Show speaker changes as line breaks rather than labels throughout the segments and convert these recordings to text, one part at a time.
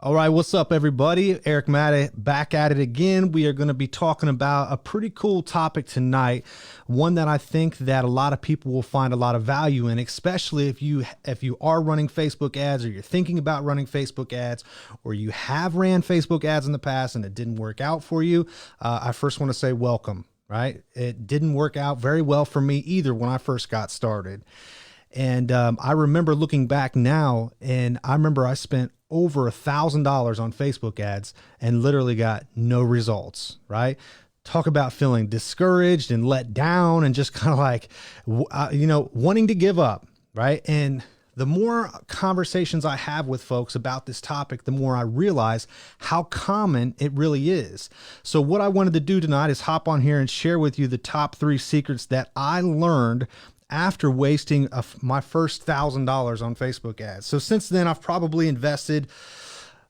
All right, what's up, everybody? Eric Matta back at it again. We are going to be talking about a pretty cool topic tonight, one that I think that a lot of people will find a lot of value in, especially if you are running Facebook ads, or you're thinking about running Facebook ads, or you have ran Facebook ads in the past and it didn't work out for you. I first want to say welcome, right? It didn't work out very well for me either when I first got started. And I remember looking back now, and I remember I spent over $1,000 on Facebook ads and literally got no results, right? Talk about feeling discouraged and let down and just kind of like, wanting to give up, right? And the more conversations I have with folks about this topic, the more I realize how common it really is. So what I wanted to do tonight is hop on here and share with you the top 3 secrets that I learned after wasting my first $1,000 on Facebook ads. So since then, I've probably invested,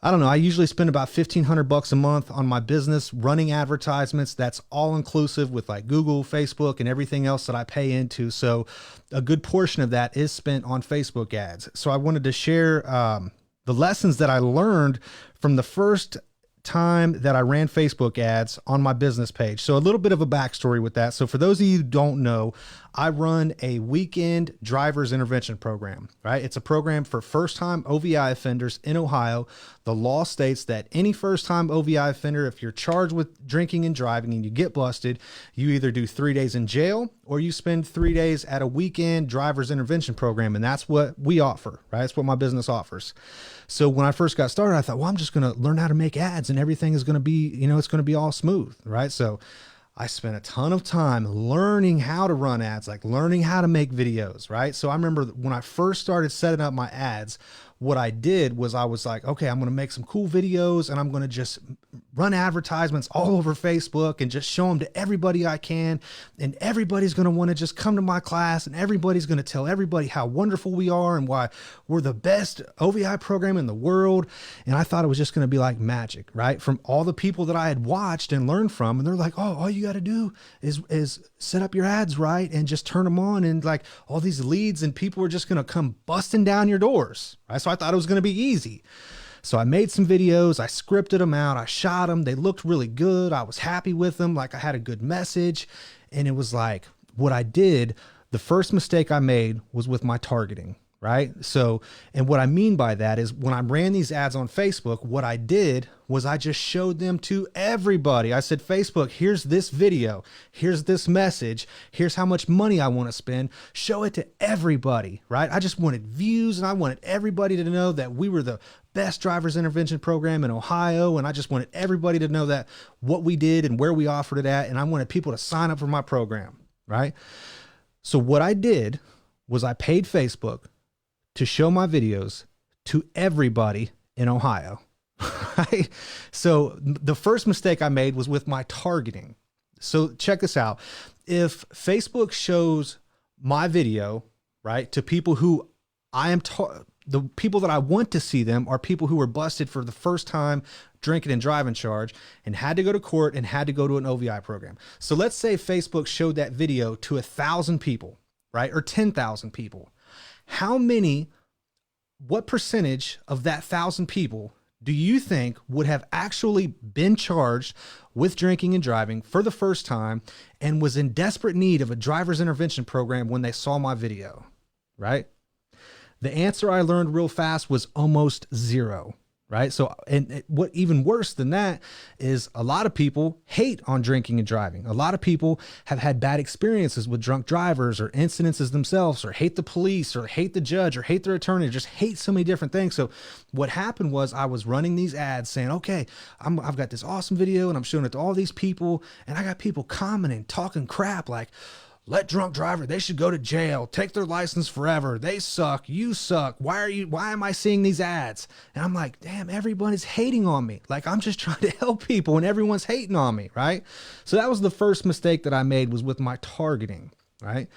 I don't know, I usually spend about $1,500 a month on my business running advertisements. That's all inclusive with like Google, Facebook, and everything else that I pay into. So a good portion of that is spent on Facebook ads. So I wanted to share the lessons that I learned from the first time that I ran Facebook ads on my business page. So a little bit of a backstory with that. So for those of you who don't know, I run a weekend driver's intervention program, right? It's a program for first-time OVI offenders in Ohio. The law states that any first-time OVI offender, if you're charged with drinking and driving and you get busted, you either do 3 days in jail or you spend 3 days at a weekend driver's intervention program. And that's what we offer, right? That's what my business offers. So when I first got started, I thought, well, I'm just going to learn how to make ads and everything is going to be, it's going to be all smooth, right? So I spent a ton of time learning how to run ads, like learning how to make videos, right? So I remember when I first started setting up my ads, what I did was I was like, okay, I'm going to make some cool videos and I'm going to just run advertisements all over Facebook and just show them to everybody I can. And everybody's going to want to just come to my class and everybody's going to tell everybody how wonderful we are and why we're the best OVI program in the world. And I thought it was just going to be like magic, right? From all the people that I had watched and learned from. And they're like, oh, all you got to do is set up your ads right and just turn them on. And like all these leads and people are just going to come busting down your doors, right? So I thought it was going to be easy. So I made some videos, I scripted them out, I shot them. They looked really good. I was happy with them. Like I had a good message. And it was like what I did. The first mistake I made was with my targeting, right? So, and what I mean by that is when I ran these ads on Facebook, what I did was I just showed them to everybody. I said, Facebook, here's this video. Here's this message. Here's how much money I want to spend. Show it to everybody, right? I just wanted views and I wanted everybody to know that we were the best driver's intervention program in Ohio. And I just wanted everybody to know that what we did and where we offered it at. And I wanted people to sign up for my program, right? So what I did was I paid Facebook to show my videos to everybody in Ohio. Right? So the first mistake I made was with my targeting. So check this out. If Facebook shows my video, right, to people who the people that I want to see them are people who were busted for the first time drinking and driving charge and had to go to court and had to go to an OVI program. So let's say Facebook showed that video to 1,000 people, right? Or 10,000 people. What percentage of that 1,000 people do you think would have actually been charged with drinking and driving for the first time and was in desperate need of a driver's intervention program when they saw my video, right? The answer I learned real fast was almost zero, right? So, and what even worse than that is a lot of people hate on drinking and driving. A lot of people have had bad experiences with drunk drivers or incidences themselves, or hate the police or hate the judge or hate their attorney, or just hate so many different things. So what happened was I was running these ads saying, okay, I've got this awesome video and I'm showing it to all these people. And I got people commenting, talking crap like, let drunk driver, they should go to jail, take their license forever. They suck. You suck. Why am I seeing these ads? And I'm like, damn, everybody's hating on me. Like I'm just trying to help people and everyone's hating on me. Right. So that was the first mistake that I made, was with my targeting. Right.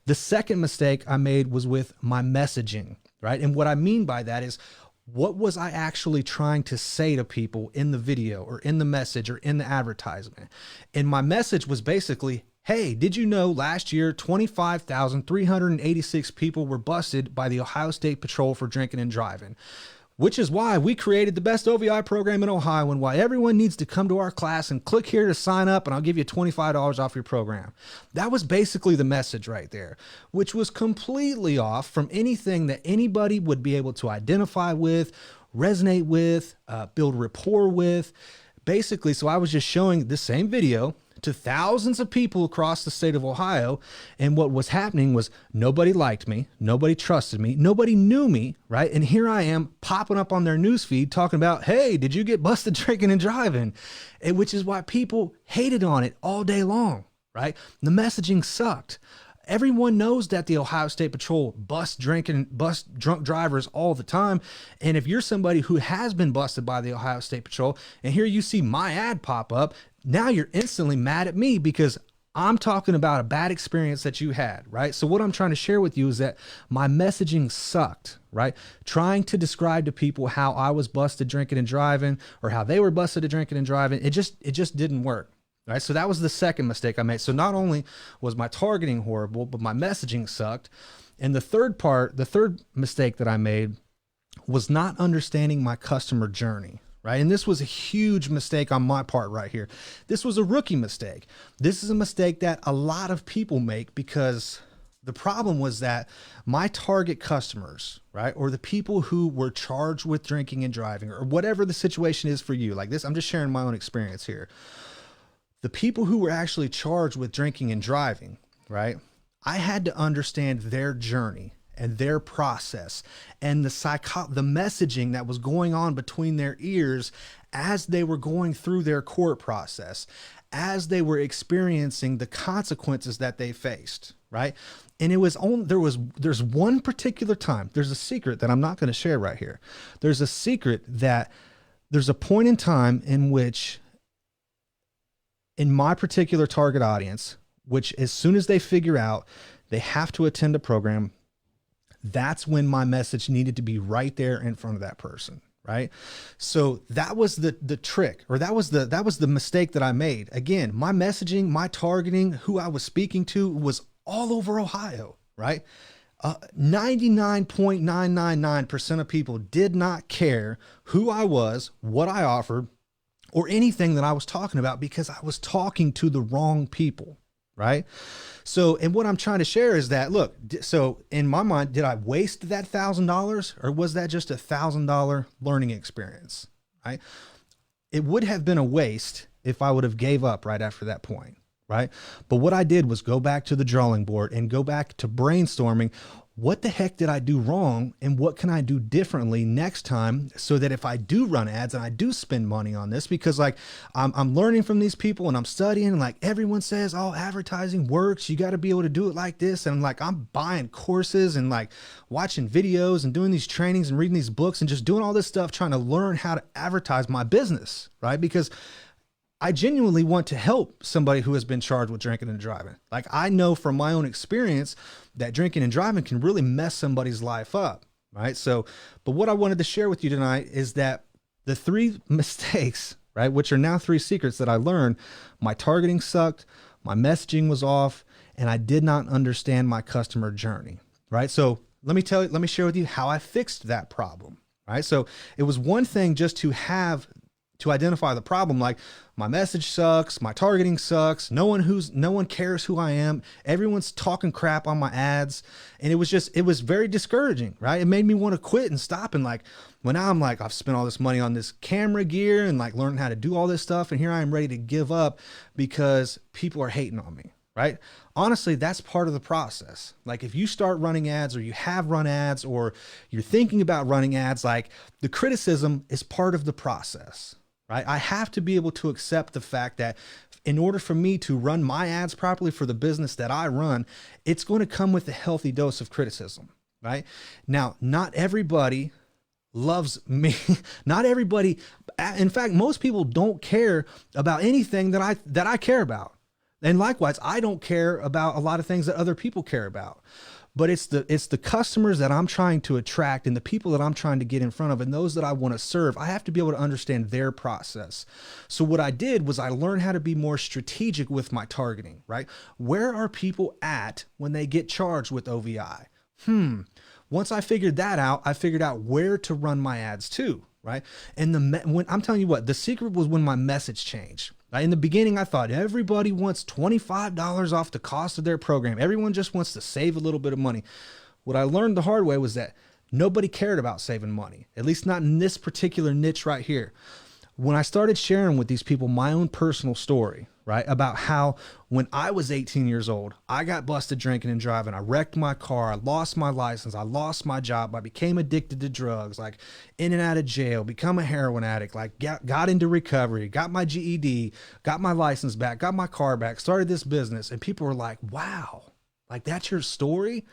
The second mistake I made was with my messaging. Right. And what I mean by that is, what was I actually trying to say to people in the video or in the message or in the advertisement? And my message was basically, hey, did you know last year 25,386 people were busted by the Ohio State Patrol for drinking and driving? which is why we created the best OVI program in Ohio and why everyone needs to come to our class and click here to sign up and I'll give you $25 off your program. That was basically the message right there, which was completely off from anything that anybody would be able to identify with, resonate with, build rapport with. Basically, so I was just showing the same video to thousands of people across the state of Ohio. And what was happening was nobody liked me. Nobody trusted me. Nobody knew me, right? And here I am popping up on their newsfeed talking about, hey, did you get busted drinking and driving? And which is why people hated on it all day long, right? The messaging sucked. Everyone knows that the Ohio State Patrol bust drunk drivers all the time. And if you're somebody who has been busted by the Ohio State Patrol and here you see my ad pop up, now you're instantly mad at me because I'm talking about a bad experience that you had, right? So what I'm trying to share with you is that my messaging sucked, right? Trying to describe to people how I was busted drinking and driving or how they were busted at drinking and driving, it just didn't work. Right. So that was the second mistake I made. So not only was my targeting horrible, but my messaging sucked. And the third mistake that I made was not understanding my customer journey. Right. And this was a huge mistake on my part right here. This was a rookie mistake. This is a mistake that a lot of people make because the problem was that my target customers, right, or the people who were charged with drinking and driving or whatever the situation is for you, like this, I'm just sharing my own experience here. The people who were actually charged with drinking and driving, right? I had to understand their journey and their process and the messaging that was going on between their ears as they were going through their court process, as they were experiencing the consequences that they faced, right? And it was there's one particular time, there's a secret that I'm not going to share right here. There's a secret that there's a point in time in which in my particular target audience, which as soon as they figure out they have to attend a program, that's when my message needed to be right there in front of that person, right? So that was the trick, or that was the mistake that I made. Again, my messaging, my targeting, who I was speaking to was all over Ohio, right? 99.999% of people did not care who I was, what I offered, or anything that I was talking about because I was talking to the wrong people, right? So, and what I'm trying to share is that, look, so in my mind, did I waste that $1,000 or was that just $1,000 learning experience, right? It would have been a waste if I would have gave up right after that point, right? But what I did was go back to the drawing board and go back to brainstorming. What the heck did I do wrong and what can I do differently next time so that if I do run ads and I do spend money on this, because like I'm learning from these people and I'm studying and like everyone says, oh, advertising works. You got to be able to do it like this. And like, I'm buying courses and like watching videos and doing these trainings and reading these books and just doing all this stuff, trying to learn how to advertise my business, right? Because I genuinely want to help somebody who has been charged with drinking and driving. Like I know from my own experience that drinking and driving can really mess somebody's life up, right? So, but what I wanted to share with you tonight is that the 3 mistakes, right, which are now 3 secrets that I learned, my targeting sucked, my messaging was off, and I did not understand my customer journey, right? So let me share with you how I fixed that problem, right? So it was one thing just to identify the problem, like my message sucks, my targeting sucks, no one cares who I am, everyone's talking crap on my ads, and it was very discouraging, right? It made me want to quit and stop, and like when now I'm like, I've spent all this money on this camera gear and like learning how to do all this stuff, and here I am ready to give up because people are hating on me, right? Honestly, that's part of the process. Like if you start running ads or you have run ads or you're thinking about running ads, like the criticism is part of the process. Right? I have to be able to accept the fact that in order for me to run my ads properly for the business that I run, it's going to come with a healthy dose of criticism, right? Now, not everybody loves me. Not everybody, in fact, most people don't care about anything that I care about. And likewise, I don't care about a lot of things that other people care about. But it's the customers that I'm trying to attract and the people that I'm trying to get in front of and those that I want to serve. I have to be able to understand their process. So what I did was I learned how to be more strategic with my targeting, right? Where are people at when they get charged with OVI? Once I figured that out, I figured out where to run my ads too, right? And when I'm telling you what, the secret was when my message changed. Right? In the beginning, I thought everybody wants $25 off the cost of their program. Everyone just wants to save a little bit of money. What I learned the hard way was that nobody cared about saving money, at least not in this particular niche right here. When I started sharing with these people my own personal story, right, about how when I was 18 years old, I got busted drinking and driving. I wrecked my car. I lost my license. I lost my job. I became addicted to drugs, like in and out of jail, become a heroin addict, like got into recovery, got my GED, got my license back, got my car back, started this business. And people were like, wow, like that's your story?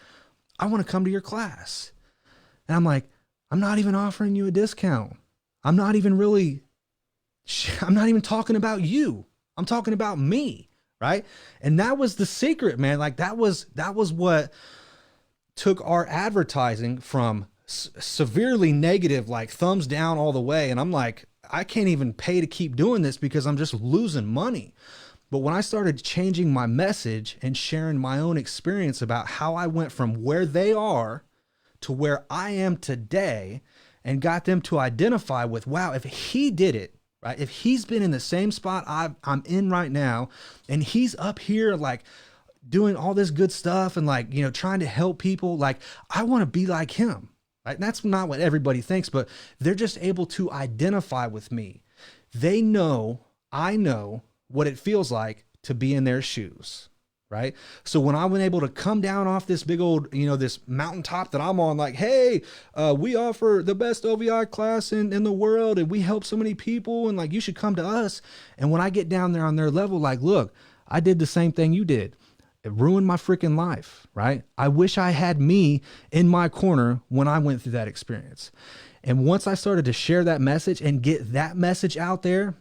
I want to come to your class. And I'm like, I'm not even offering you a discount. I'm not even talking about you. I'm talking about me, right? And that was the secret, man. Like that was what took our advertising from severely negative, like thumbs down all the way. And I'm like, I can't even pay to keep doing this because I'm just losing money. But when I started changing my message and sharing my own experience about how I went from where they are to where I am today and got them to identify with, wow, if he did it, right? If he's been in the same spot I'm in right now, and he's up here like doing all this good stuff and like, trying to help people, like I want to be like him, right? And that's not what everybody thinks, but they're just able to identify with me. They know, I know what it feels like to be in their shoes, right? So when I was able to come down off this big old, this mountaintop that I'm on, like, hey, we offer the best OVI class in the world and we help so many people and like, you should come to us. And when I get down there on their level, like, look, I did the same thing you did. It ruined my freaking life, right? I wish I had me in my corner when I went through that experience. And once I started to share that message and get that message out there,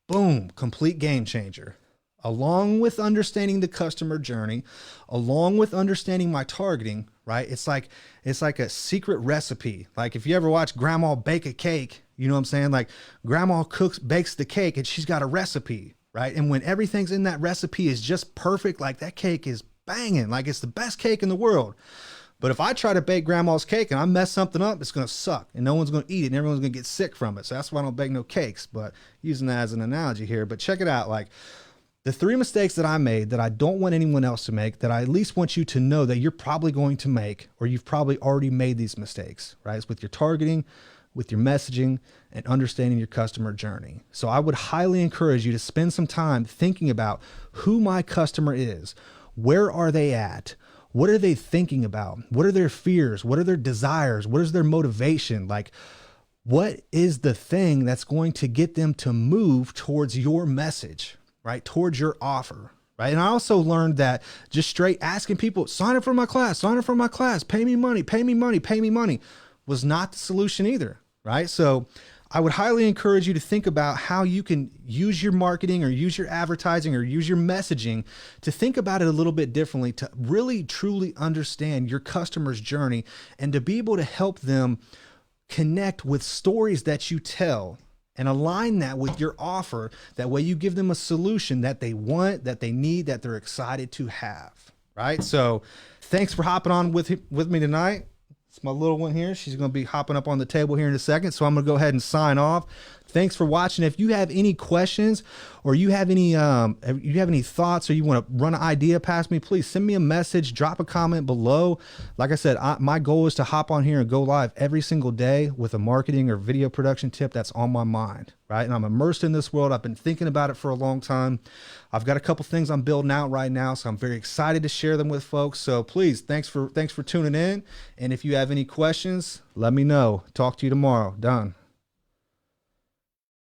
boom, complete game changer. Along with understanding the customer journey, along with understanding my targeting, right? It's like a secret recipe. Like if you ever watch grandma bake a cake, you know what I'm saying? Like grandma bakes the cake and she's got a recipe, right? And when everything's in that recipe is just perfect, like that cake is banging, like it's the best cake in the world. But if I try to bake grandma's cake and I mess something up, it's going to suck and no one's going to eat it and everyone's going to get sick from it. So that's why I don't bake no cakes, but using that as an analogy here. But check it out. Like the 3 mistakes that I made that I don't want anyone else to make, that I at least want you to know that you're probably going to make, or you've probably already made these mistakes, right? It's with your targeting, with your messaging, and understanding your customer journey. So I would highly encourage you to spend some time thinking about who my customer is. Where are they at? What are they thinking about? What are their fears? What are their desires? What is their motivation? Like, what is the thing that's going to get them to move towards your message, right? Towards your offer, right? And I also learned that just straight asking people, sign up for my class, pay me money, pay me money, pay me money, was not the solution either, right? So I would highly encourage you to think about how you can use your marketing or use your advertising or use your messaging to think about it a little bit differently, to really truly understand your customer's journey and to be able to help them connect with stories that you tell and align that with your offer. That way you give them a solution that they want, that they need, that they're excited to have, right? So thanks for hopping on with me tonight. It's my little one here. She's going to be hopping up on the table here in a second. So I'm going to go ahead and sign off. Thanks for watching. If you have any questions or you have any thoughts or you want to run an idea past me, please send me a message, drop a comment below. Like I said, my goal is to hop on here and go live every single day with a marketing or video production tip that's on my mind, right? And I'm immersed in this world. I've been thinking about it for a long time. I've got a couple things I'm building out right now, so I'm very excited to share them with folks. So please, thanks for tuning in. And if you have any questions, let me know. Talk to you tomorrow. Done.